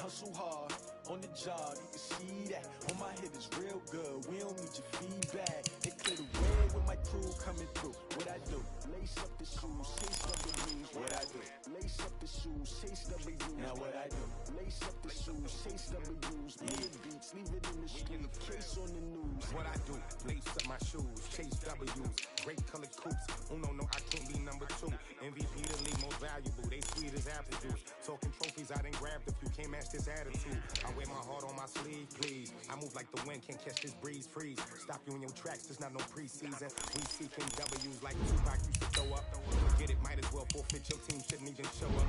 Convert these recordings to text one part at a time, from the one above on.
hustle hard on the job, you can see that. On my head is real good, we don't need your feedback. They clear the way with my crew coming through. What I do? Lace up the shoes, chase W's. What I do? Lace up the shoes, chase W's. Now what I do? Lace up the shoes, chase W's. Leave beats, leave it in the street, case on the news. What I do? Lace up my shoes, chase W's. Great colored coops. Oh no, I can't be number 2. MVP the league most valuable. They sweet as apple juice. Talking trophies, I done grabbed a few. Can't match this attitude. I wear my heart on my sleeve, please. I move like the wind, can't catch this breeze, freeze. Stop you in your tracks, there's not no preseason. We seeking W's like Tupac used to throw up. Forget it, might as well forfeit. Your team shouldn't even show up.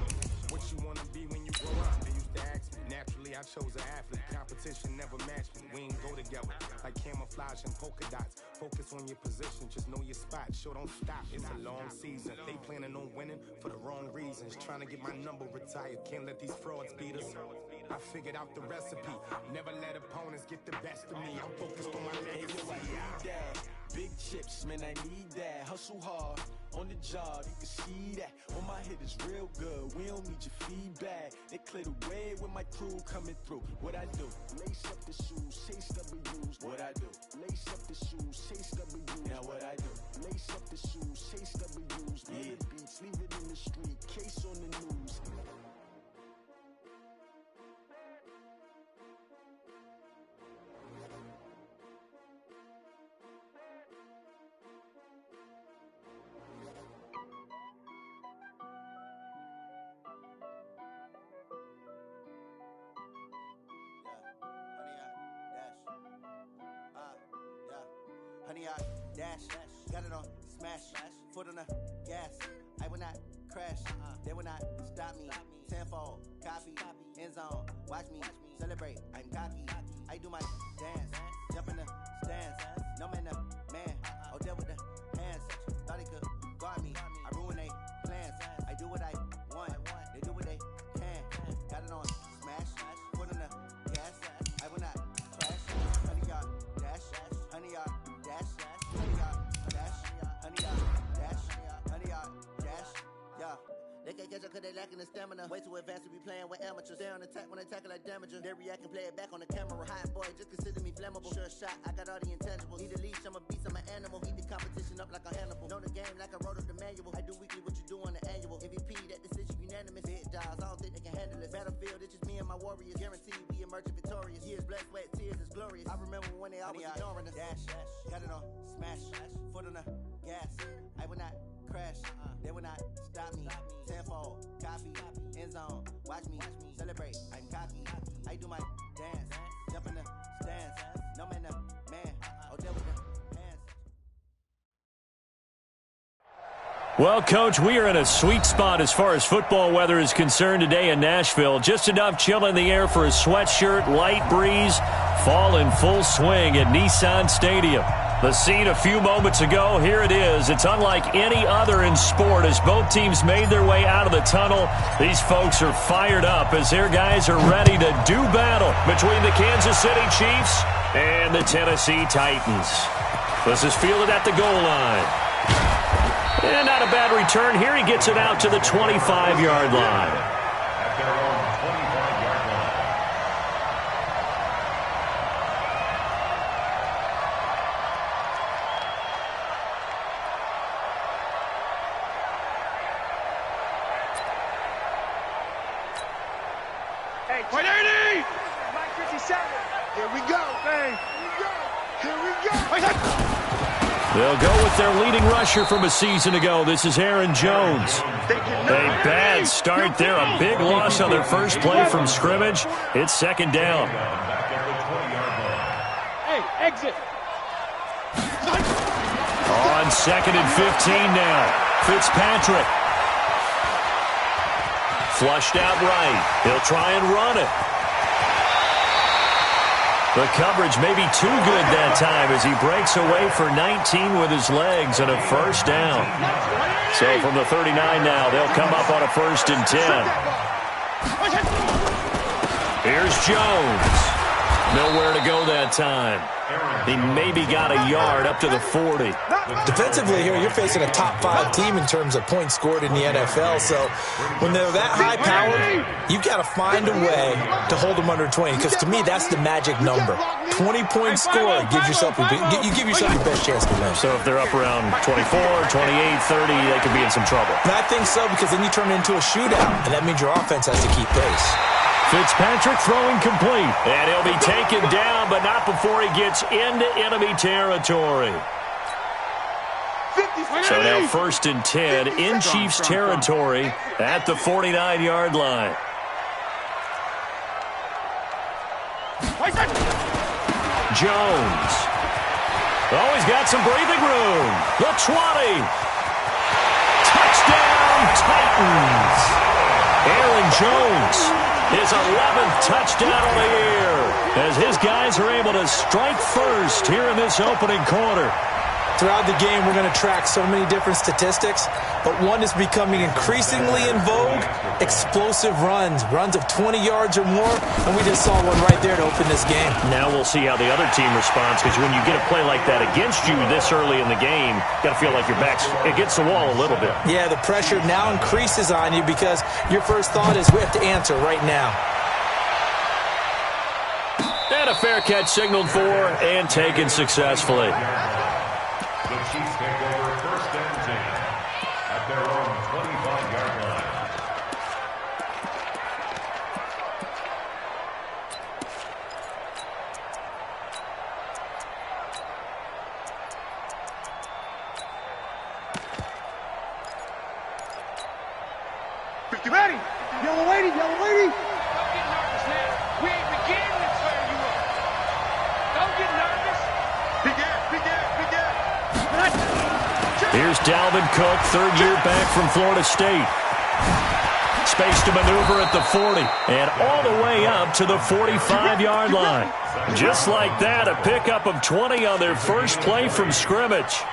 What you wanna be when you grow up? They used to ask me. Naturally, I chose an athlete. Competition never matched me. We ain't go together like camouflage and polka dots. Focus on your position, just know your spot. Show don't stop, it's a long season. They planning on winning for the wrong reasons. Trying to get my number retired, can't let these frauds beat us. I figured out the recipe. Never let opponents get the best of me. I'm focused on my legacy. I need that. Big chips, man, I need that. Hustle hard on the job, you can see that. On my head is real good, we don't need your feedback. They clear the way with my crew coming through. What I do? Lace up the shoes, chase W's. What I do? Lace up the shoes, chase W's. Now what I do? Lace up the shoes, chase W's. Leave beats, leave it in the street, case on the news. Honey, I dash, got it on smash, foot on the gas. I will not crash, they will not stop me. Tenfold, copy, end zone, watch me celebrate. I'm cocky, I do my dance, jump in the stands. No man, the man, oh there with the hands. Thought he could guard me, I ruin they plans. I do what I want, they do what they can. Got it on smash, foot on the gas. I will not crash, honey, y'all dash, honey, y'all. They can't catch up cause they lacking the stamina. Way too advanced to be playing with amateurs. They on attack when they tackle like damager. They react and play it back on the camera. Hot boy, just consider me flammable. Sure shot, I got all the intangibles. Need a leash, I'm a beast, I'm an animal. Eat the competition up like a Hannibal. Know the game like I wrote up the manual. I do weekly what you do on the annual. MVP, that decision unanimous. Big dials, I don't think they can handle it. Battlefield, it's just me and my warriors. Guaranteed we emerge victorious. Years, blood, sweat, tears, is glorious. I remember when they always ignoring us. Dash, got it on smash, foot on the gas. I will not crash, they will not stop me. Tenfold, copy, end zone, watch me celebrate. I'm cocky, I do my dance, jump in the stands. No man, the man, oh there with the hands. Well, Coach, we are in a sweet spot as far as football weather is concerned today in Nashville. Just enough chill in the air for a sweatshirt, light breeze, fall in full swing at Nissan Stadium. The scene a few moments ago, here it is. It's unlike any other in sport as both teams made their way out of the tunnel. These folks are fired up as their guys are ready to do battle between the Kansas City Chiefs and the Tennessee Titans. This is fielded at the goal line. And not a bad return here. He gets it out to the 25-yard line. They'll go with their leading rusher from a season ago. This is Aaron Jones. A bad start there. A big loss on their first play from scrimmage. It's second down. Hey, exit. On second and 15 now. Fitzpatrick. Flushed out right. He'll try and run it. The coverage may be too good that time as he breaks away for 19 with his legs and a first down. So from the 39 now, they'll come up on a 1st and 10. Here's Jones. Nowhere to go that time. He maybe got a yard up to the 40. Defensively here, you're facing a top 5 team in terms of points scored in the NFL. So when they're that high-powered, you got to find a way to hold them under 20. Because to me, that's the magic number. 20-point score gives yourself you give yourself your best chance to win. So if they're up around 24, 28, 30, they could be in some trouble. And I think so, because then you turn it into a shootout, and that means your offense has to keep pace. Fitzpatrick throwing complete. And he'll be taken down, but not before he gets into enemy territory. So now 1st and 10 in Chiefs territory at the 49-yard line. Jones. Oh, he's got some breathing room. The 20. Touchdown, Titans. Aaron Jones. His 11th touchdown of the year as his guys are able to strike first here in this opening quarter. Throughout the game, we're going to track so many different statistics, but one is becoming increasingly in vogue: explosive runs of 20 yards or more, and we just saw one right there to open this game. Now we'll see how the other team responds, because when you get a play like that against you this early in the game, you got to feel like your back's against the wall a little bit. Yeah, the pressure now increases on you because your first thought is we have to answer right now. And a fair catch signaled for and taken successfully. The Chiefs take over 1st and 10 at their own 25-yard line. Ready? Yellow lady, yellow lady. Don't get nervous, man. We ain't beginning to tear you up. Don't get nervous. Big ass. Here's Dalvin Cook, 3rd year back from Florida State. Space to maneuver at the 40 and all the way up to the 45-yard line. Just like that, a pickup of 20 on their first play from scrimmage.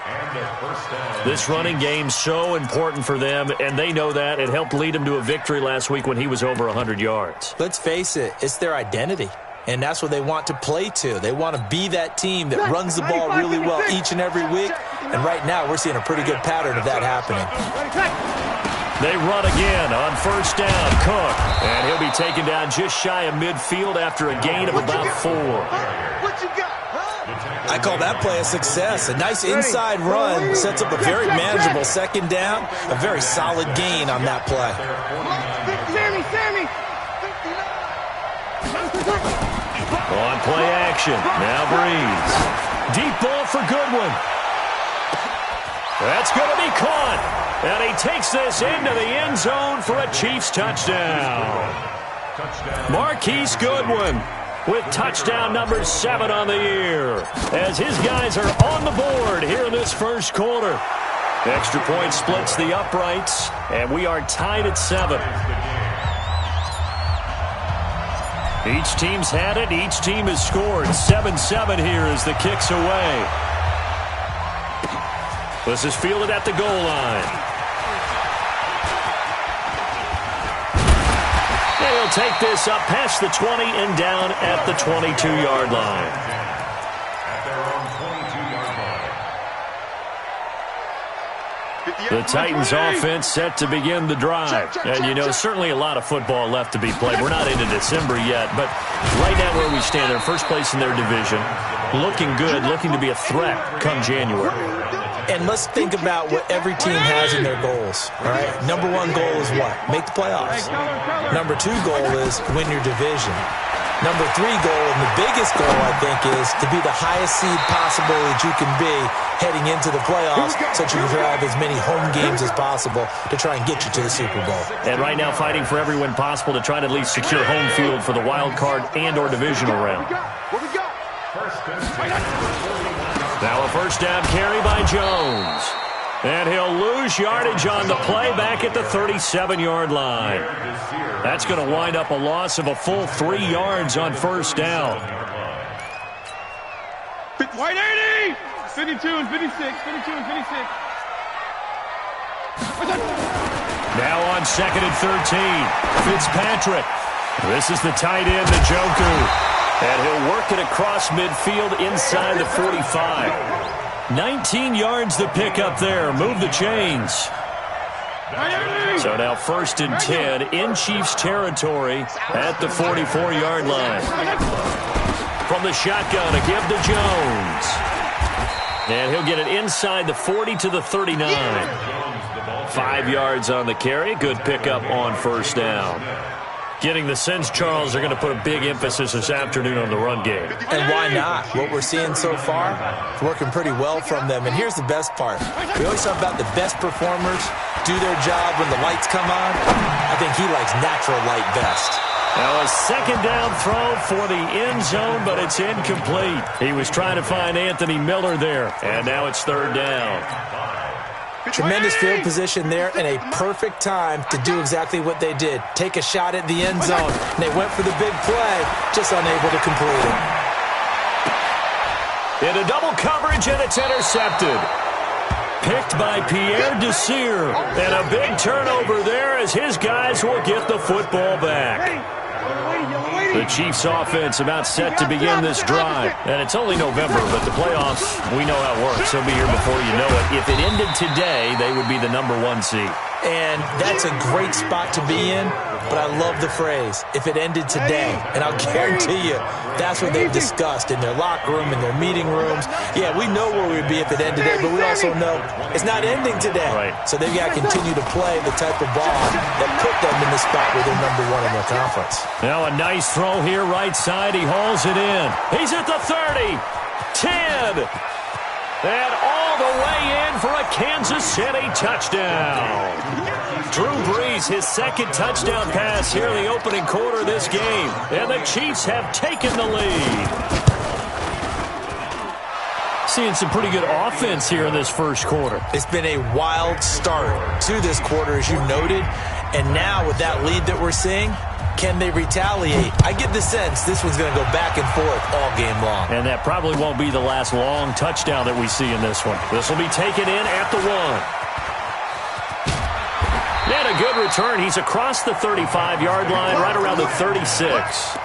This running game so important for them, and they know that. It helped lead them to a victory last week when he was over 100 yards. Let's face it, it's their identity. And that's what they want to play to. They want to be that team that runs the ball really well each and every week. And right now, we're seeing a pretty good pattern of that happening. They run again on 1st down. Cook. And he'll be taken down just shy of midfield after a gain of about 4. What you got? I call that play a success. A nice inside run sets up a very manageable 2nd down. A very solid gain on that play. Sammy. On play action. Now Breeze. Deep ball for Goodwin. That's going to be caught. And he takes this into the end zone for a Chiefs touchdown. Marquise Goodwin with touchdown number 7 on the year, as his guys are on the board here in this first quarter. Extra point splits the uprights, and we are tied at 7. Each team's had it. Each team has scored. 7-7 here as the kick's away. This is fielded at the goal line. He'll take this up past the 20 and down at the 22-yard line. At their own 22-yard line. The Titans offense set to begin the drive. And, you know, certainly a lot of football left to be played. We're not into December yet, but right now where we stand, they're first place in their division. Looking good, looking to be a threat come January. And let's think about what every team has in their goals, all right? Number 1 goal is what? Make the playoffs. Number 2 goal is win your division. Number 3 goal, and the biggest goal, I think, is to be the highest seed possible that you can be heading into the playoffs, so that you can have as many home games as possible to try and get you to the Super Bowl. And right now fighting for every win possible to try to at least secure home field for the wild card and or divisional round. What we got? Now a first down carry by Jones. And he'll lose yardage on the play back at the 37-yard line. That's going to wind up a loss of a full 3 yards on first down. White 80! 52 and 56, 52 and 56. Now on 2nd and 13. Fitzpatrick. This is the tight end, Njoku. And he'll work it across midfield inside the 45. 19 yards to pick up there. Move the chains. So now 1st and 10 in Chiefs territory at the 44-yard line. From the shotgun, a give to Jones. And he'll get it inside the 40 to the 39. 5 yards on the carry. Good pickup on 1st down. Getting the sense, Charles, they're going to put a big emphasis this afternoon on the run game. And why not? What we're seeing so far is working pretty well from them. And here's the best part. We always talk about the best performers do their job when the lights come on. I think he likes natural light best. Now a 2nd down throw for the end zone, but it's incomplete. He was trying to find Anthony Miller there, and now it's 3rd down. Tremendous field position there and a perfect time to do exactly what they did. Take a shot at the end zone. And they went for the big play, just unable to complete it. In a double coverage, and it's intercepted. Picked by Pierre Desir. And a big turnover there as his guys will get the football back. The Chiefs offense about set to begin this drive. And it's only November, but the playoffs, we know how it works. They'll be here before you know it. If it ended today, they would be the number 1 seed. And that's a great spot to be in, but I love the phrase, if it ended today. And I'll guarantee you, that's what they've discussed in their locker room, in their meeting rooms. Yeah, we know where we'd be if it ended today, but we also know it's not ending today. Right. So they've got to continue to play the type of ball that put them in the spot where they're number 1 in their conference. Now a nice throw here, right side. He hauls it in. He's at the 30, 10, and all the way in for a Kansas City touchdown. Drew Brees, his 2nd touchdown pass here in the opening quarter of this game. And the Chiefs have taken the lead. Seeing some pretty good offense here in this 1st quarter. It's been a wild start to this quarter, as you noted. And now with that lead that we're seeing, can they retaliate? I get the sense this one's going to go back and forth all game long. And that probably won't be the last long touchdown that we see in this one. This will be taken in at the 1. And a good return. He's across the 35-yard line, right around the 36.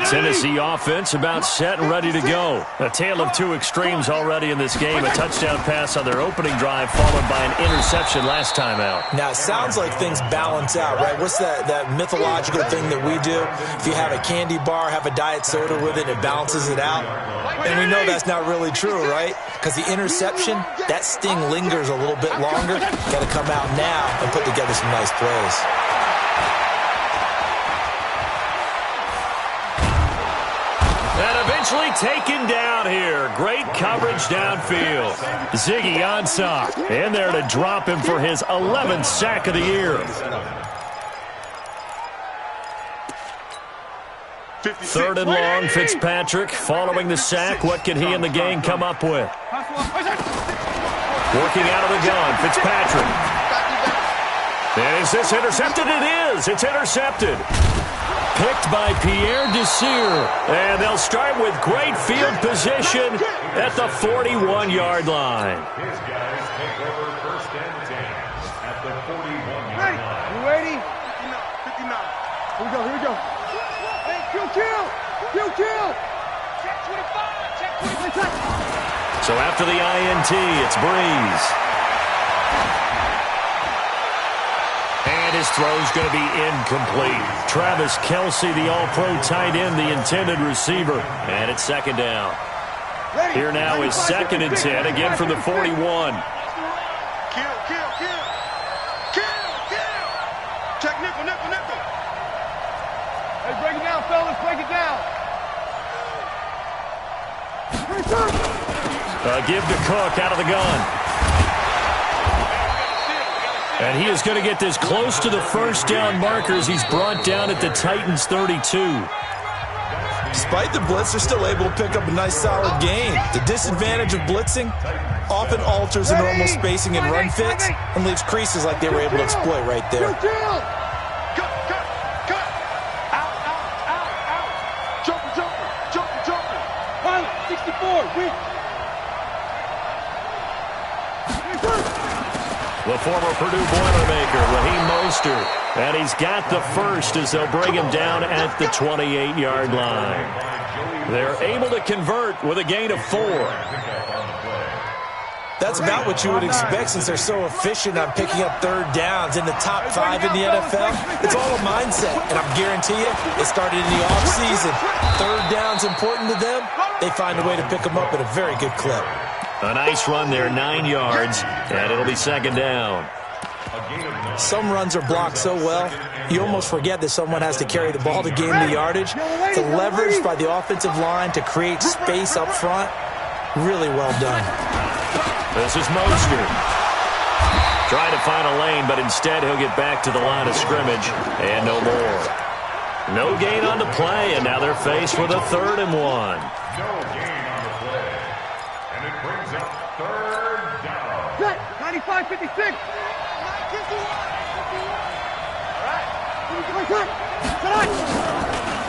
Tennessee offense about set and ready to go. A tale of 2 extremes already in this game. A touchdown pass on their opening drive, followed by an interception last time out. Now, it sounds like things balance out, right? What's that mythological thing that we do? If you have a candy bar, have a diet soda with it, it balances it out. And we know that's not really true, right? Because the interception, that sting lingers a little bit longer. Got to come out now and put together some nice plays. And eventually taken down here. Great coverage downfield. Ziggy Ansah in there to drop him for his 11th sack of the year. 3rd and long, Fitzpatrick following the sack. What can he and the gang come up with? Working out of the gun, Fitzpatrick. And is this intercepted? It is. It's intercepted. Picked by Pierre Desir. And they'll start with great field position at the 41-yard line. His guys take over 1st and 10 at the 41-yard line. You ready? 59. Here we go, here we go. Hey, kill. Check 25, check 25. So after the INT, it's Brees. And his throw's going to be incomplete. Travis Kelce, the all-pro tight end, the intended receiver. And it's 2nd down. Here now is 2nd and 10, again from the 41. Kill. Check nickel. Hey, break it down, fellas. Break it down. Give to Cook out of the gun. And he is going to get this close to the 1st down markers. He's brought down at the Titans' 32. Despite the blitz, they're still able to pick up a nice solid gain. The disadvantage of blitzing often alters the normal spacing and run fits and leaves creases like they were able to exploit right there. Cut. Out. Jumper. Pilot, 64, win. the former Purdue Boilermaker, Raheem Mostert. And he's got the first as they'll bring him down at the 28-yard line. They're able to convert with a gain of 4. That's about what you would expect since they're so efficient on picking up third downs in the top 5 in the NFL. It's all a mindset, and I guarantee you, it started in the offseason. Third down's important to them. They find a way to pick them up at a very good clip. A nice run there, 9 yards, and it'll be second down. Some runs are blocked so well, you almost forget that someone has to carry the ball to gain the yardage. The leverage by the offensive line to create space up front, really well done. This is Mostert. Trying to find a lane, but instead he'll get back to the line of scrimmage, and no more. No gain on the play, and now they're faced with a 3rd and 1. No gain on the play. And it brings up third down. Set. 95-56.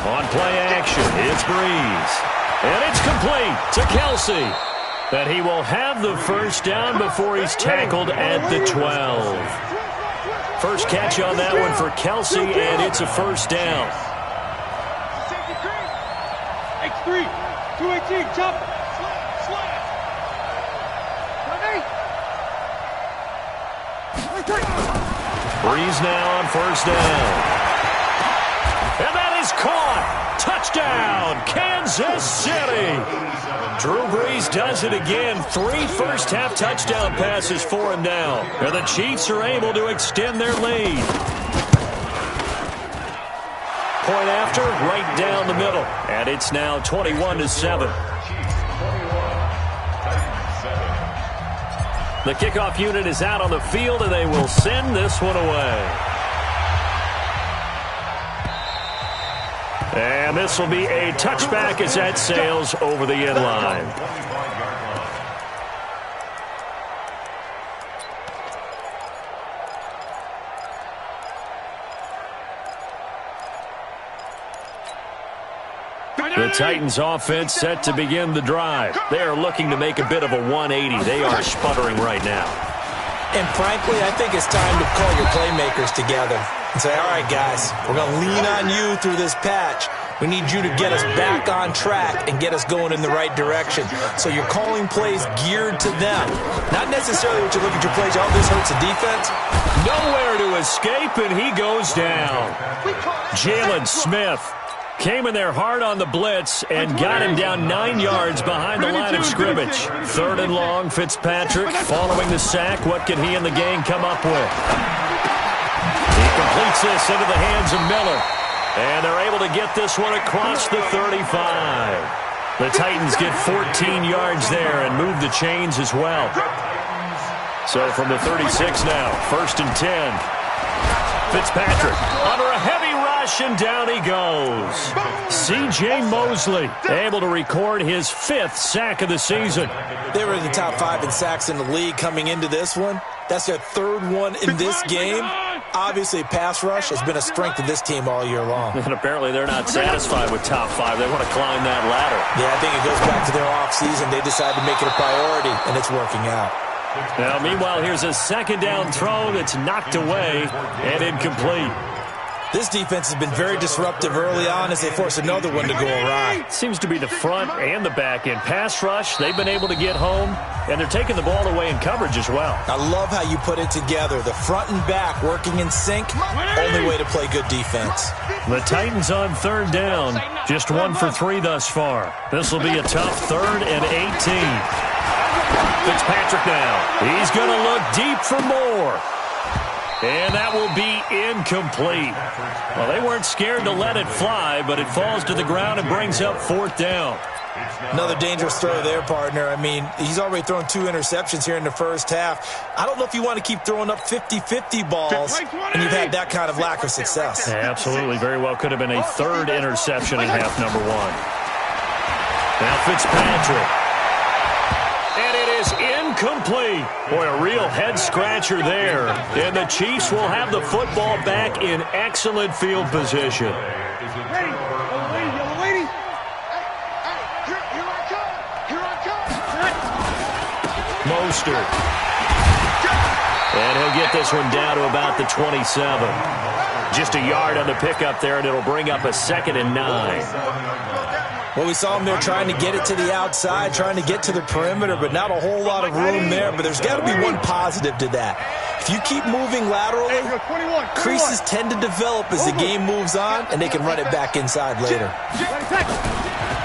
On play action, it's Breeze. And it's complete to Kelce. That he will have the first down before he's tackled at the 12. First catch on that one for Kelce, and it's a first down. X3, 218, jump. Breeze now on first down. And that is caught. Touchdown, Kansas City. Drew Brees does it again. 3 first-half touchdown passes for him now. And the Chiefs are able to extend their lead. Point after, right down the middle. And it's now 21-7. The kickoff unit is out on the field, and they will send this one away. And this will be a touchback as that sails over the end line. The Titans offense set to begin the drive. They are looking to make a bit of a 180. They are sputtering right now. And frankly, I think it's time to call your playmakers together and say, all right, guys, we're going to lean on you through this patch. We need you to get us back on track and get us going in the right direction. So you're calling plays geared to them. Not necessarily what you look at your plays, oh, this hurts the defense. Nowhere to escape, and he goes down. Jalen Smith came in there hard on the blitz and got him down 9 yards behind the line of scrimmage. 3rd and long, Fitzpatrick following the sack. What can he and the gang come up with? He completes this into the hands of Miller. And they're able to get this one across the 35. The Titans get 14 yards there and move the chains as well. So from the 36 now, 1st and 10. Fitzpatrick under a heavy rush, and down he goes. C.J. Mosley able to record his 5th sack of the season. They were in the top 5 in sacks in the league coming into this one. That's their 3rd one in this game. Obviously, pass rush has been a strength of this team all year long. And apparently they're not satisfied with top 5. They want to climb that ladder. Yeah, I think it goes back to their offseason. They decided to make it a priority, and it's working out. Now, meanwhile, here's a second down throw that's knocked away and incomplete. This defense has been very disruptive early on as they force another one to go awry. Seems to be the front and the back end. Pass rush, they've been able to get home, and they're taking the ball away in coverage as well. I love how you put it together. The front and back working in sync, only way to play good defense. The Titans on 3rd down, just 1 for 3 thus far. This will be a tough 3rd and 18. Fitzpatrick now. He's going to look deep for more. And that will be incomplete. Well, they weren't scared to let it fly, but it falls to the ground and brings up 4th down. Another dangerous throw there, partner. I mean, he's already thrown 2 interceptions here in the first half. I don't know if you want to keep throwing up 50-50 balls, and you've had that kind of lack of success. Yeah, absolutely. Very well could have been a 3rd interception in half number 1. Now Fitzpatrick. And it is incomplete. Boy, a real head-scratcher there. And the Chiefs will have the football back in excellent field position. Mostert. And he'll get this one down to about the 27. Just a yard on the pickup there, and it'll bring up a 2nd and 9. Well, we saw him there trying to get it to the outside, trying to get to the perimeter, but not a whole lot of room there. But there's got to be one positive to that. If you keep moving laterally, creases tend to develop as the game moves on, and they can run it back inside later.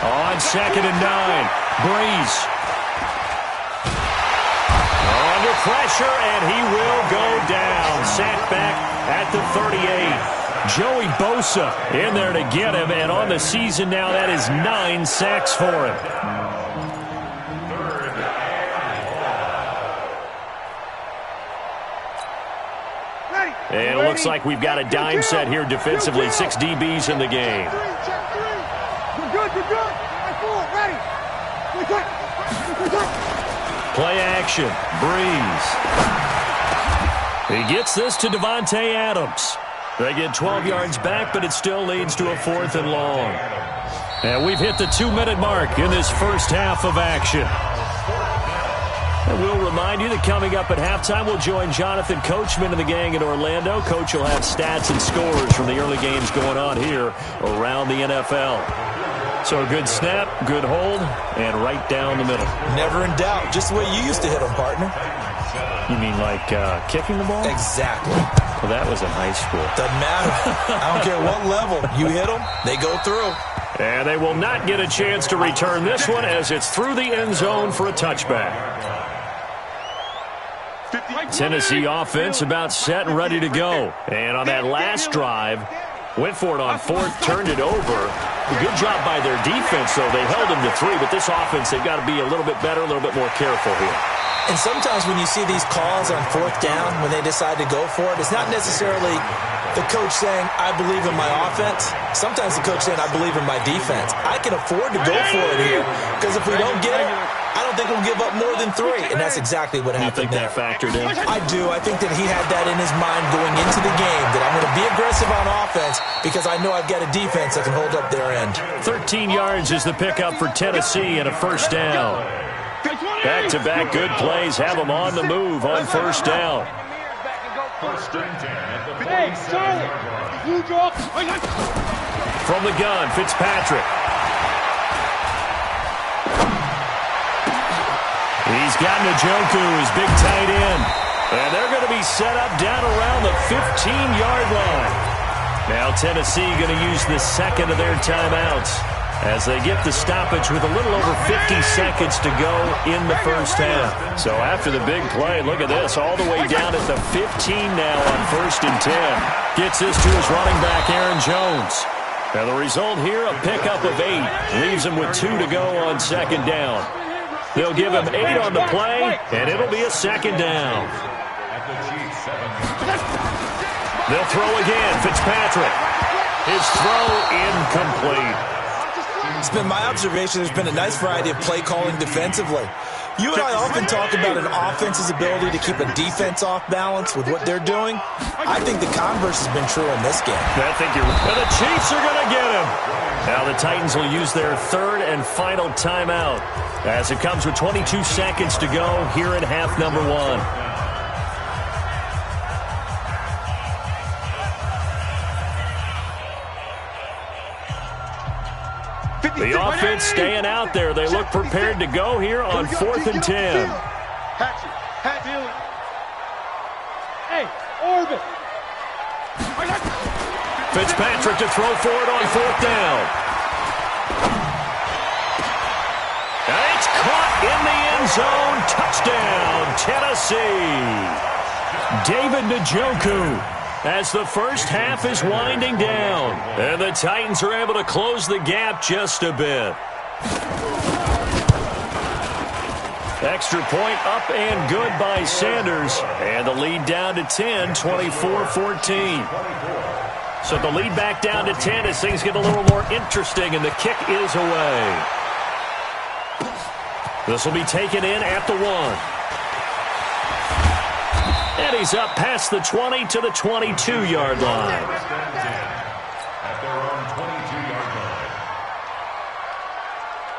On 2nd and 9, Breeze. Under pressure, and he will go down. Sacked back at the 38. Joey Bosa in there to get him, and on the season now, that is 9 sacks for him. And it looks like we've got a dime set here defensively. 6 DBs in the game. Good. Ready. Play action. Breeze. He gets this to Devontae Adams. They get 12 yards back, but it still leads to a 4th and long. And we've hit the 2-minute mark in this first half of action. And we'll remind you that coming up at halftime, we'll join Jonathan Coachman and the gang in Orlando. Coach will have stats and scores from the early games going on here around the NFL. So a good snap, good hold, and right down the middle. Never in doubt. Just the way you used to hit them, partner. You mean like kicking the ball? Exactly. Well, that was in high school. Doesn't matter. I don't care what level. You hit them, they go through. And they will not get a chance to return this one as it's through the end zone for a touchback. Tennessee offense about set and ready to go. And on that last drive, went for it on 4th, turned it over. A good job by their defense, though. They held them to 3, but this offense, they've got to be a little bit better, a little bit more careful here. And sometimes when you see these calls on 4th down, when they decide to go for it, it's not necessarily the coach saying, I believe in my offense. Sometimes the coach saying, I believe in my defense. I can afford to go for it here, because if we don't get it, I don't think we'll give up more than 3. And that's exactly what happened there. You think that factored in? I do. I think that he had that in his mind going into the game, that I'm going to be aggressive on offense because I know I've got a defense that can hold up their end. 13 yards is the pickup for Tennessee and a 1st down. Back-to-back good plays have them on the move on 1st down. Hey, Charlie! You drop. From the gun, Fitzpatrick. He's got Njoku, his big tight end. And they're going to be set up down around the 15-yard line. Now Tennessee going to use the 2nd of their timeouts as they get the stoppage with a little over 50 seconds to go in the first half. So after the big play, look at this, all the way down at the 15 now on 1st and 10. Gets this to his running back, Aaron Jones. Now the result here, a pickup of 8. Leaves him with 2 to go on 2nd down. They'll give him 8 on the play, and it'll be a 2nd down. They'll throw again, Fitzpatrick. His throw incomplete. It's been my observation there's been a nice variety of play calling defensively. You and I often talk about an offense's ability to keep a defense off balance with what they're doing. I think the converse has been true in this game. I think you're right. And the Chiefs are going to get him. Now the Titans will use their 3rd and final timeout as it comes with 22 seconds to go here in half number 1. The offense staying out there. They look prepared to go here on 4th and 10. Hey, Orbit. Fitzpatrick to throw for it on 4th down. And it's caught in the end zone. Touchdown, Tennessee. David Njoku. As the first half is winding down. And the Titans are able to close the gap just a bit. Extra point up and good by Sanders. And the lead down to 10, 24-14. So the lead back down to 10 as things get a little more interesting, and the kick is away. This will be taken in at the 1. And he's up past the 20 to the 22-yard line. At their own 22-yard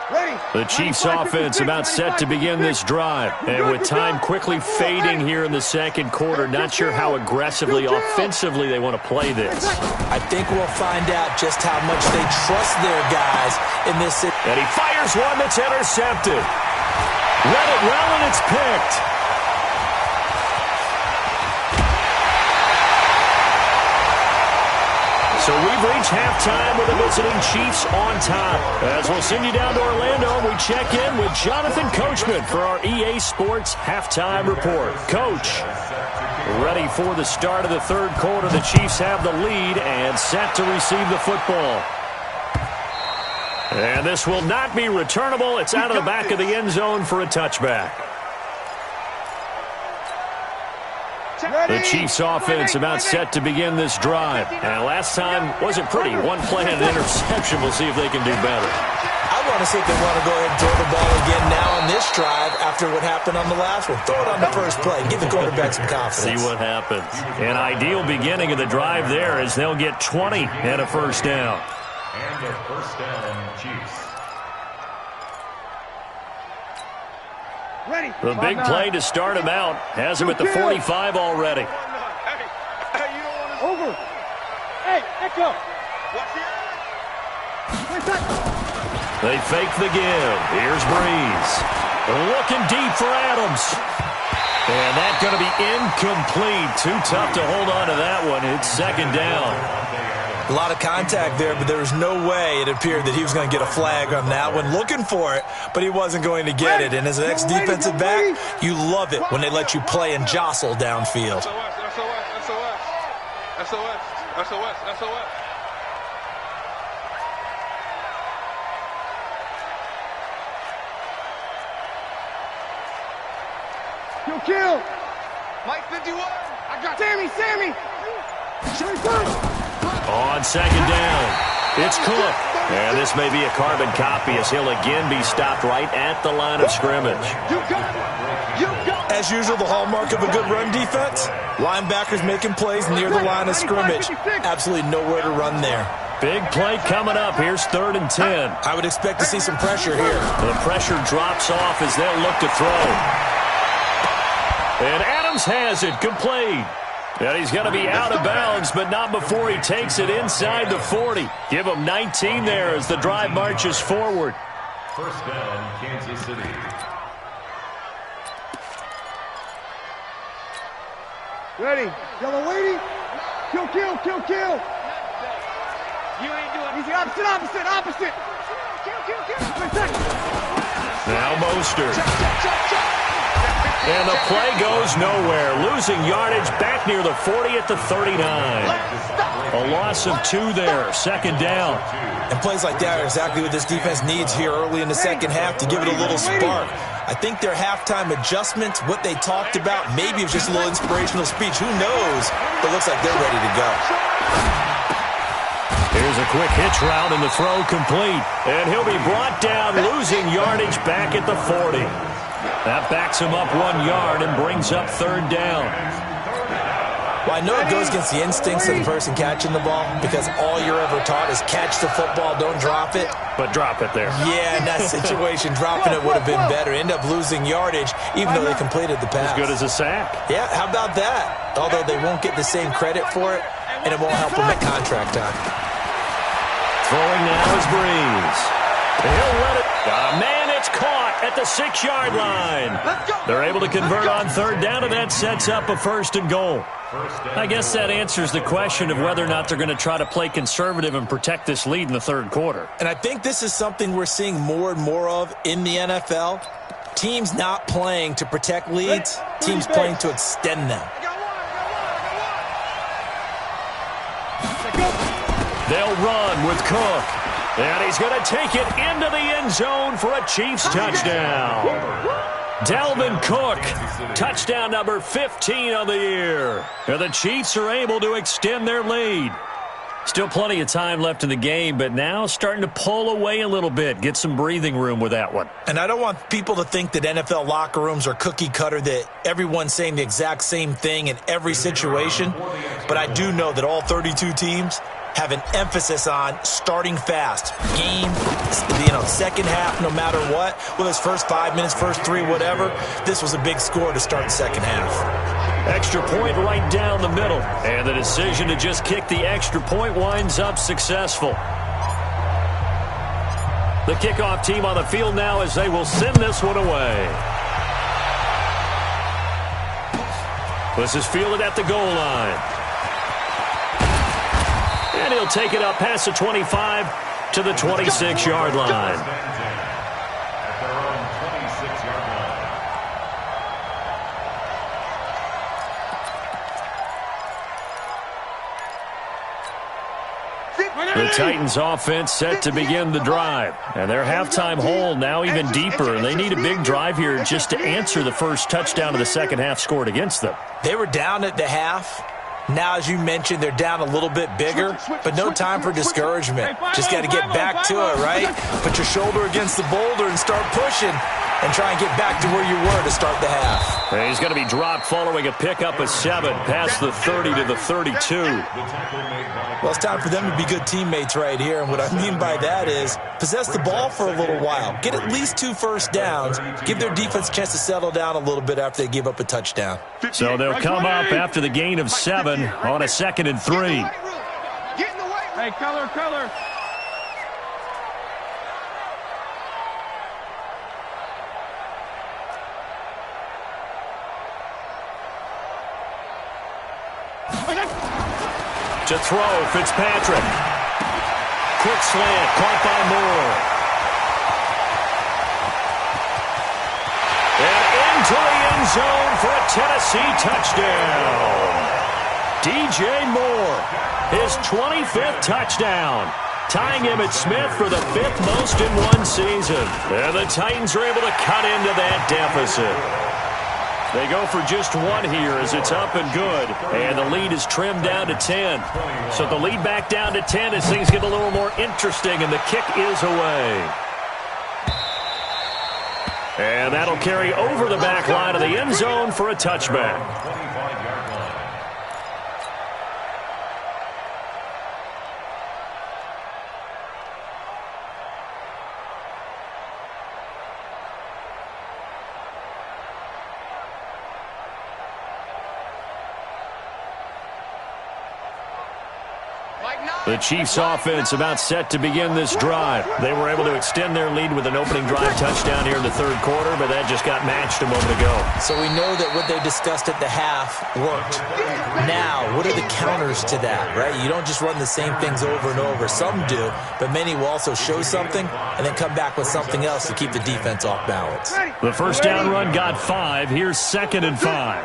The Chiefs offense about set to begin this drive. And with time quickly fading here in the second quarter, not sure how aggressively, offensively they want to play this. I think we'll find out just how much they trust their guys in this. And he fires one that's intercepted. Read it well, and it's picked. So we've reached halftime with the visiting Chiefs on top. As we'll send you down to Orlando, we check in with Jonathan Coachman for our EA Sports Halftime Report. Coach, ready for the start of the third quarter. The Chiefs have the lead and set to receive the football. And this will not be returnable. It's out of the back of the end zone for a touchback. The Chiefs offense about set to begin this drive. And last time wasn't pretty. One play and an interception. We'll see if they can do better. I want to see if they want to go ahead and throw the ball again now on this drive after what happened on the last one. Throw it on the first play. Give the quarterback some confidence. See what happens. An ideal beginning of the drive there as they'll get 20 and a first down. And a first down, Chiefs. The big play to start him out has him at the 45 already. Over. Hey, echo. They fake the give. Here's Breeze. Looking deep for Adams. And that's going to be incomplete. Too tough to hold on to that one. It's second down. A lot of contact there, but there was no way it appeared that he was going to get a flag on that one. Looking for it, but he wasn't going to get it. And as an ex-defensive back, you love it when they let you play and jostle downfield. SOS. Kill. Mike 51. I got Sammy. On second down, it's Cook. And this may be a carbon copy as he'll again be stopped right at the line of scrimmage. As usual, the hallmark of a good run defense, linebackers making plays near the line of scrimmage. Absolutely nowhere to run there. Big play coming up. Here's 3rd and 10. I would expect to see some pressure here. The pressure drops off as they'll look to throw. And Adams has it complete. And he's going to be out of bounds, but not before he takes it inside the 40. Give him 19 there as the drive marches forward. First down, Kansas City. Ready. Yellow waiting. Kill. You ain't doing He's the opposite. Kill. Now Mostert. And the play goes nowhere. Losing yardage back near the 40 at the 39. A loss of 2 there. Second down. And plays like that are exactly what this defense needs here early in the second half to give it a little spark. I think their halftime adjustments, what they talked about, maybe it was just a little inspirational speech. Who knows? But it looks like they're ready to go. Here's a quick hitch route and the throw complete. And he'll be brought down, losing yardage back at the 40. That backs him up 1 yard and brings up 3rd down. Well, I know it goes against the instincts of the person catching the ball because all you're ever taught is catch the football, don't drop it. But drop it there. Yeah, in that situation, dropping it would have been better. End up losing yardage even though they completed the pass. As good as a sack. Yeah, how about that? Although they won't get the same credit for it, and it won't help them at contract time. Throwing now is Breeze. He'll let it. Man, it's caught at the 6-yard line. They're able to convert on 3rd down, and that sets up a 1st and goal. I guess that answers the question of whether or not they're going to try to play conservative and protect this lead in the 3rd quarter. And I think this is something we're seeing more and more of in the NFL. Teams not playing to protect leads, teams playing to extend them. They'll run with Cook. And he's going to take it into the end zone for a Chiefs touchdown. Dalvin Cook, touchdown number 15 on the year. And the Chiefs are able to extend their lead. Still plenty of time left in the game, but now starting to pull away a little bit. Get some breathing room with that one. And I don't want people to think that NFL locker rooms are cookie cutter, that everyone's saying the exact same thing in every situation. But I do know that all 32 teams have an emphasis on starting fast. Game, second half, no matter what. Whether it's first 5 minutes, first 3, whatever. This was a big score to start the second half. Extra point right down the middle. And the decision to just kick the extra point winds up successful. The kickoff team on the field now as they will send this one away. This is fielded at the goal line. And he'll take it up past the 25 to the 26-yard line. At their own 26-yard line. The Titans offense set to begin the drive. And their halftime hole now even deeper. And they need a big drive here just to answer the first touchdown of the second half scored against them. They were down at the half. Now, as you mentioned, they're down a little bit bigger, but no time for discouragement. Just got to get back to it, right? Put your shoulder against the boulder and start pushing and try and get back to where you were to start the half. And he's going to be dropped following a pickup of 7 past the 30 to the 32. Well, it's time for them to be good teammates right here, and what I mean by that is possess the ball for a little while. Get at least 2 first downs. Give their defense a chance to settle down a little bit after they give up a touchdown. So they'll come up after the gain of 7 on a 2nd and 3. Hey, color. To throw, Fitzpatrick. Quick slant, caught by Moore. And into the end zone for a Tennessee touchdown. DJ Moore, his 25th touchdown, tying Emmitt Smith for the 5th most in one season. And the Titans are able to cut into that deficit. They go for just 1 here as it's up and good. And the lead is trimmed down to 10. So the lead back down to 10 as things get a little more interesting, and the kick is away. And that'll carry over the back line of the end zone for a touchback. 25-yard line. The Chiefs offense about set to begin this drive. They were able to extend their lead with an opening drive touchdown here in the 3rd quarter, but that just got matched a moment ago. So we know that what they discussed at the half worked. Now, what are the counters to that, right? You don't just run the same things over and over. Some do, but many will also show something and then come back with something else to keep the defense off balance. The first down run got 5. Here's 2nd and 5.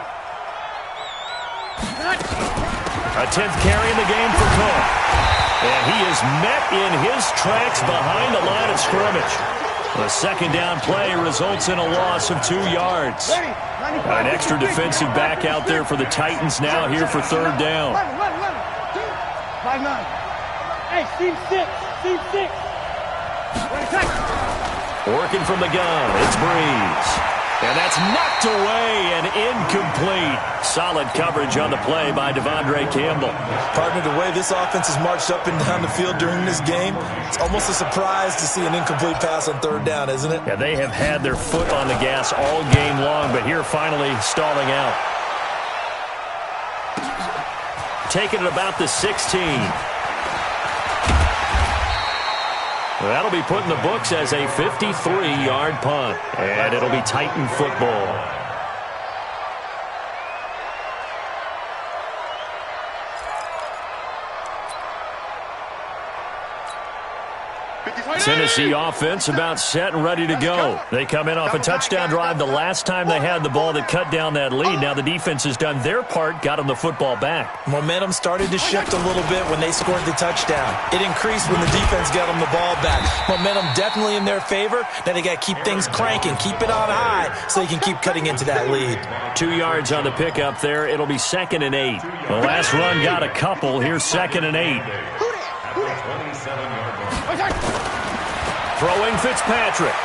A 10th carry in the game for Cook. And he is met in his tracks behind the line of scrimmage. The 2nd down play results in a loss of 2 yards. An extra defensive back out there for the Titans now here for 3rd down. 5-9. Hey, Steve 6. Working from the gun, it's Breeze. And that's knocked away and incomplete. Solid coverage on the play by Devondre Campbell. Partner, the way this offense has marched up and down the field during this game, it's almost a surprise to see an incomplete pass on 3rd down, isn't it? Yeah, they have had their foot on the gas all game long, but here finally stalling out. Taking it about the 16. That'll be put in the books as a 53-yard punt, and it'll be Titan football. Tennessee offense about set and ready to go. They come in off a touchdown drive the last time they had the ball that cut down that lead. Now the defense has done their part, got them the football back. Momentum started to shift a little bit when they scored the touchdown. It increased when the defense got them the ball back. Momentum definitely in their favor. Now they got to keep things cranking, keep it on high so they can keep cutting into that lead. 2 yards on the pickup there. It'll be 2nd and 8. The last run got a couple. Here's 2nd and 8. at the 27-yard line. Throwing Fitzpatrick.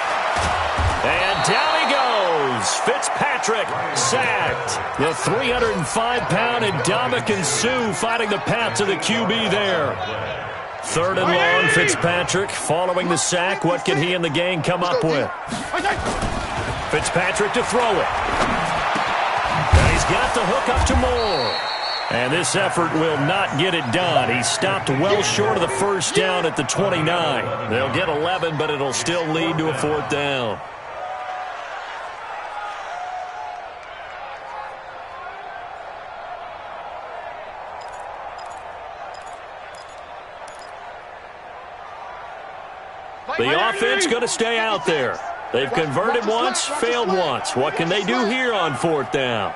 And down he goes. Fitzpatrick sacked. The 305-pound Ndamukong Suh fighting the path to the QB there. 3rd and long, Fitzpatrick following the sack. What can he and the gang come up with? Fitzpatrick to throw it. And he's got the hook up to Moore. And this effort will not get it done. He stopped well short of the first down at the 29. They'll get 11, but it'll still lead to a 4th down. The offense going to stay out there. They've converted once, failed once. What can they do here on 4th down?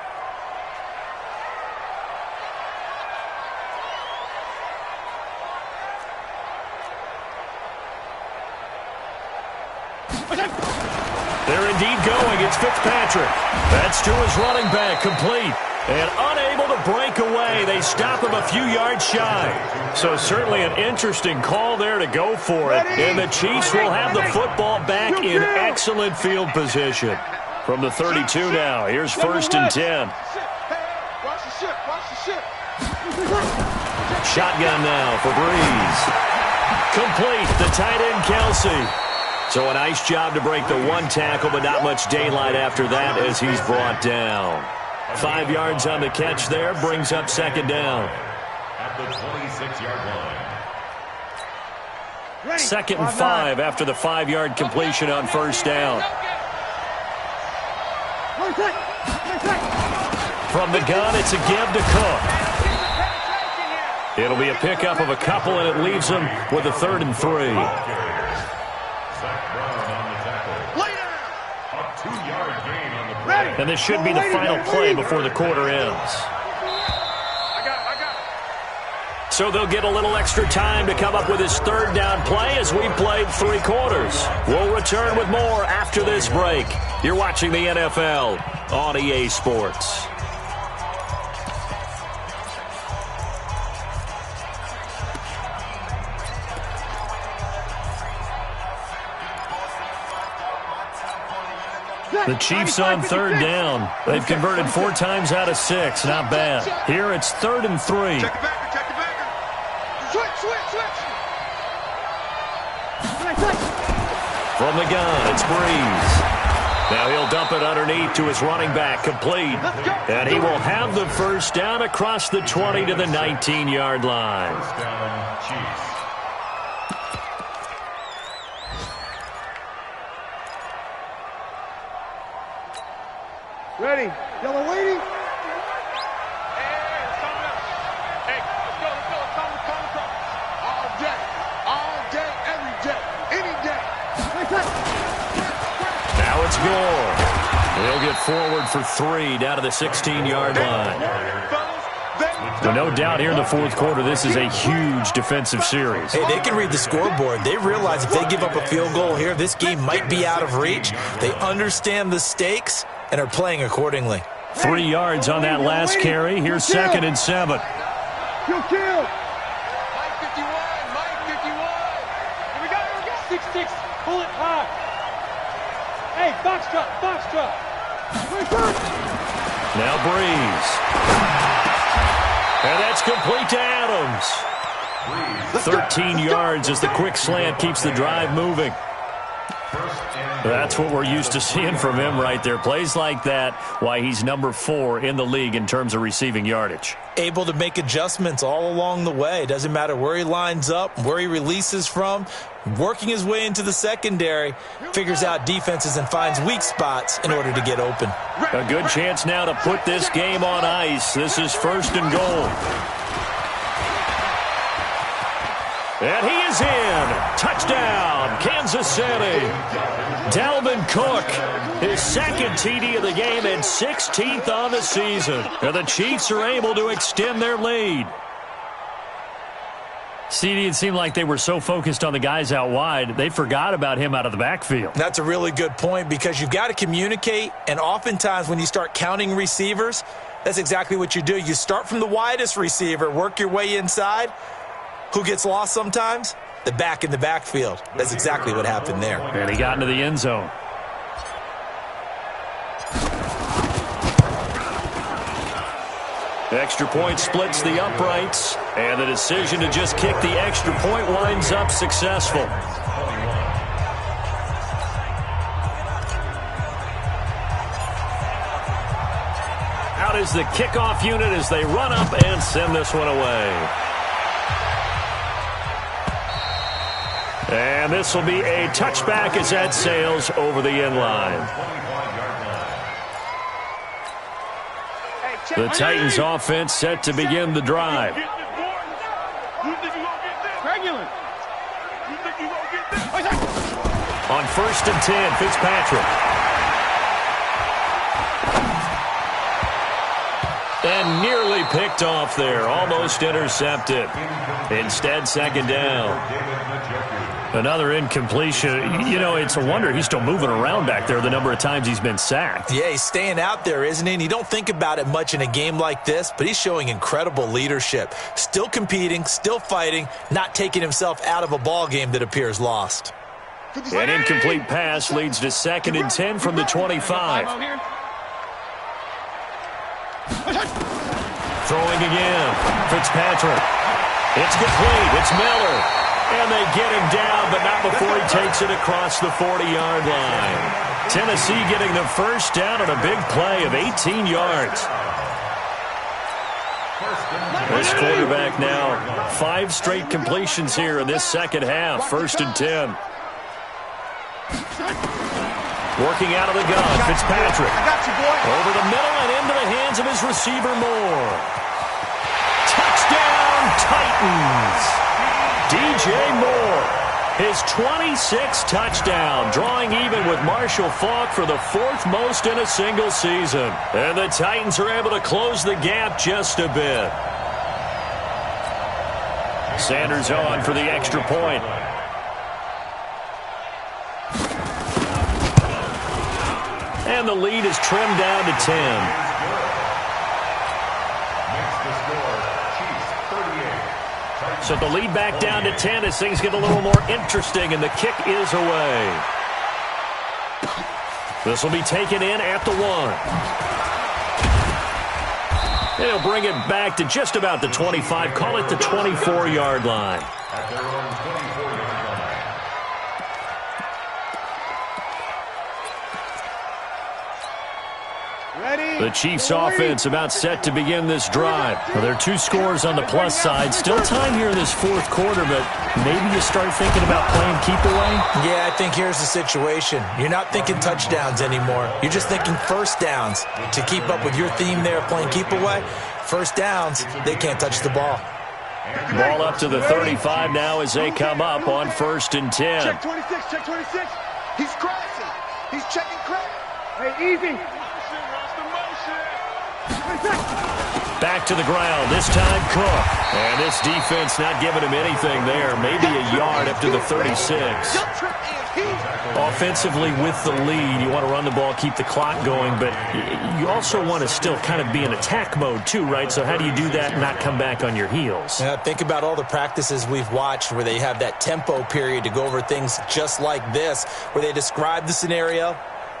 They're indeed going. It's Fitzpatrick. That's to his running back, complete. And unable to break away. They stop him a few yards shy. So certainly an interesting call there to go for it. And the Chiefs will have the football back in excellent field position. From the 32 now, here's 1st and 10. Shotgun now for Breeze. Complete, the tight end Kelsey. So a nice job to break the one tackle, but not much daylight after that as he's brought down. 5 yards on the catch there, brings up 2nd down. At the 26-yard line. 2nd and 5 after the 5-yard completion on 1st down. From the gun, it's a give to Cook. It'll be a pickup of a couple, and it leaves him with a 3rd and 3. And this should be the final play before the quarter ends. So they'll get a little extra time to come up with his 3rd down play as we played 3 quarters. We'll return with more after this break. You're watching the NFL on EA Sports. The Chiefs on 3rd down. They've converted 4 times out of 6. Not bad. Here it's 3rd and 3. Check it back. Switch. From the gun, it's Breeze. Now he'll dump it underneath to his running back, complete. And he will have the 1st down across the 20 to the 19-yard line. 1st down, Chiefs. Ready. Yellow waiting. Hey, let's go. Come across. All day, every day, any day. Now it's Gore. He'll get forward for 3 down to the 16-yard line. But no doubt here in the 4th quarter, this is a huge defensive series. Hey, they can read the scoreboard. They realize if they give up a field goal here, this game might be out of reach. They understand the stakes and are playing accordingly. 3 yards on that last carry. Here's 2nd and 7. Kill. Mike 51. Here we go. 6-6. Pull it high. Hey, box drop. Now Breeze. And that's complete to Adams. 13 yards as the quick slant keeps the drive moving. That's what we're used to seeing from him right there. Plays like that, why he's number 4 in the league in terms of receiving yardage. Able to make adjustments all along the way. Doesn't matter where he lines up, where he releases from. Working his way into the secondary, figures out defenses and finds weak spots in order to get open. A good chance now to put this game on ice. This is 1st and goal. And he is in. Touchdown, Kansas City. Dalvin Cook, his 2nd TD of the game and 16th on the season. And the Chiefs are able to extend their lead. CD, it seemed like they were so focused on the guys out wide, they forgot about him out of the backfield. That's a really good point because you've got to communicate, and oftentimes when you start counting receivers, that's exactly what you do. You start from the widest receiver, work your way inside, Who gets lost sometimes? The back in the backfield. That's exactly what happened there. And he got into the end zone. Extra point splits the uprights, and the decision to just kick the extra point winds up successful. Out is the kickoff unit as they run up and send this one away. And this will be a touchback as that sails over the end line. The Titans offense set to begin the drive. On 1st and 10, Fitzpatrick. And nearly picked off there, almost intercepted. Instead, 2nd down. Another incompletion. You know, it's a wonder he's still moving around back there the number of times he's been sacked. Yeah, he's staying out there, isn't he? And you don't think about it much in a game like this, but he's showing incredible leadership. Still competing, still fighting, not taking himself out of a ball game that appears lost. An incomplete pass leads to 2nd and 10 from the 25. Throwing again. Fitzpatrick. It's complete. It's Miller. And they get him down, but not before he takes it across the 40-yard line. Tennessee getting the first down on a big play of 18 yards. This quarterback now, 5 straight completions here in this second half. 1st and 10. Working out of the gun, Fitzpatrick. Over the middle and into the hands of his receiver, Moore. Touchdown, Titans. DJ Moore, his 26th touchdown, drawing even with Marshall Faulk for the 4th most in a single season. And the Titans are able to close the gap just a bit. Sanders on for the extra point. And the lead is trimmed down to 10. So the lead back down to 10 as things get a little more interesting, and the kick is away. This will be taken in at the 1. They'll bring it back to just about the 25, call it the 24-yard line. At their own 24-yard line. The Chiefs offense about set to begin this drive. Well, there are 2 scores on the plus side. Still time here in this 4th quarter, but maybe you start thinking about playing keep away? Yeah, I think here's the situation. You're not thinking touchdowns anymore. You're just thinking first downs. To keep up with your theme there of playing keep away, first downs, they can't touch the ball. Ball up to the 35 now as they come up on 1st and 10. Check 26, check 26. He's crashing. He's checking crack. Hey, easy. Back to the ground, this time Cook. And this defense not giving him anything there. Maybe a yard up to the 36. Offensively with the lead, you want to run the ball, keep the clock going, but you also want to still kind of be in attack mode too, right? So how do you do that and not come back on your heels? Yeah, think about all the practices we've watched where they have that tempo period to go over things just like this, where they describe the scenario,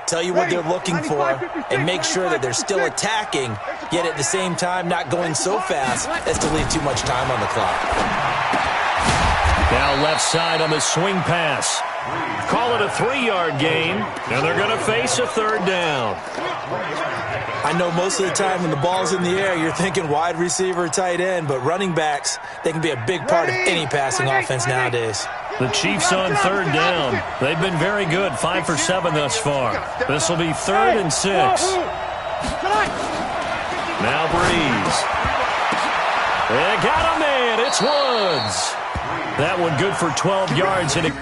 tell you what they're looking for, and make sure that they're still attacking, yet at the same time not going so fast as to leave too much time on the clock. Now left side on the swing pass. Call it a 3-yard gain, and they're going to face a 3rd down. I know most of the time when the ball's in the air, you're thinking wide receiver, tight end, but running backs, they can be a big part of any passing offense nowadays. The Chiefs on 3rd down. They've been very good, 5 for 7 thus far. This will be 3rd and 6. Now Breeze. They got a man. It's Woods. That one good for 12 yards. And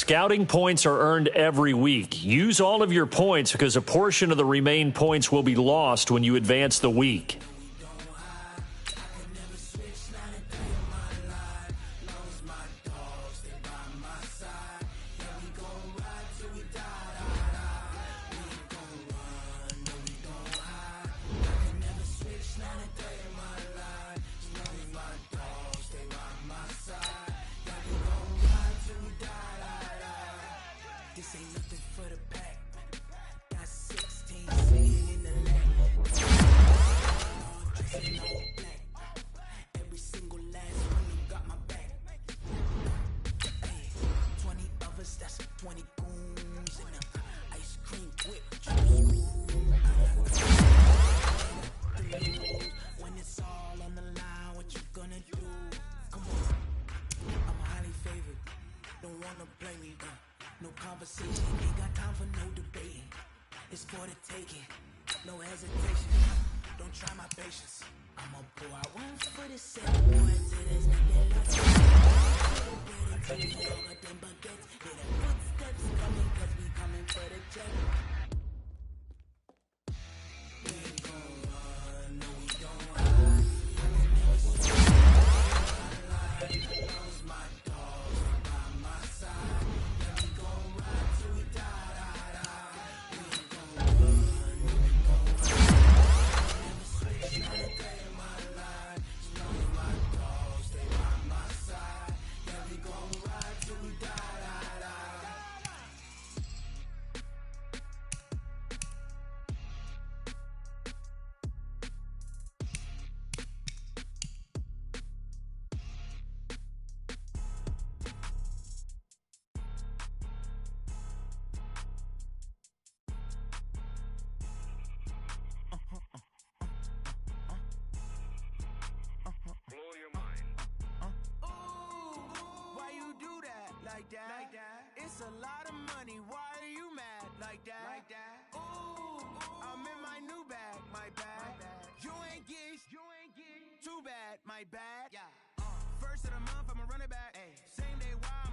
Scouting points are earned every week. Use all of your points because a portion of the remaining points will be lost when you advance the week. Like that. It's a lot of money. Why are you mad like that? Ooh, I'm in my new bag. My bad. You ain't get. Too bad. My bad. Yeah. First of the month, I'ma run it back. Same day, wow.